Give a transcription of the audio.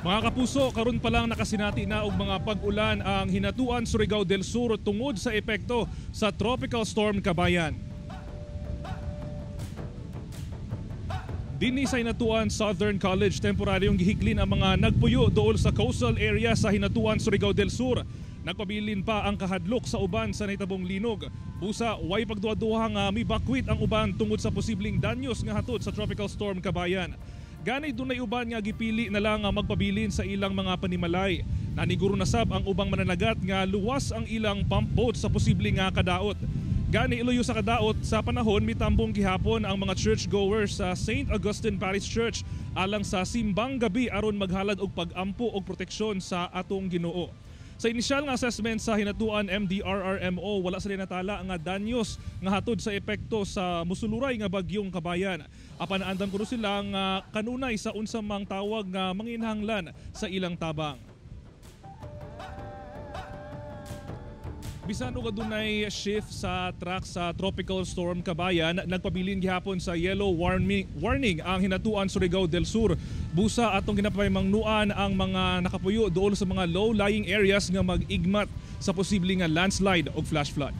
Mga kapuso, karon pa lang nakasinati na og mga pag-ulan ang hinatuan Surigao del Sur tungod sa epekto sa Tropical Storm Kabayan. Dinhi sa hinatuan Southern College, temporaryong gihiglin ang mga nagpuyo dool sa coastal area sa hinatuan Surigao del Sur. Nagpabilin pa ang kahadlok sa uban sa nahitabong linog. Busa, way pagduwa-duwa nga mibakwit ang uban tungod sa posibleng danyos nga hatod sa Tropical Storm Kabayan. Ganay dunay uban nga gipili na lang magpabilin sa ilang mga panimalay. Naniguro na sab ang ubang mananagat nga luwas ang ilang pump boat sa posibleng nga kadaot. Gani iluyo sa kadaot sa panahon mitambong gihapon ang mga churchgoers sa St. Augustine Parish Church alang sa simbang gabi aron maghalad og pag-ampo og proteksyon sa atong Ginoo. Sa inisyal nga assessment sa hinatuan MDRRMO, wala sila natala nga danyos nga hatod sa epekto sa musuluray nga bagyong Kabayan. Apan naandam ko sila nga kanunay sa unsa mang tawag nga manginhanglan sa ilang tabang. Bisan og adunay shift sa track sa Tropical Storm Kabayan, nagpabilin gihapon sa yellow warning ang hinatuan Surigao del Sur. Busa atong ginapahimangnuan ang mga nakapuyo dool sa mga low-lying areas nga mag-igmat sa posibleng landslide o flash flood.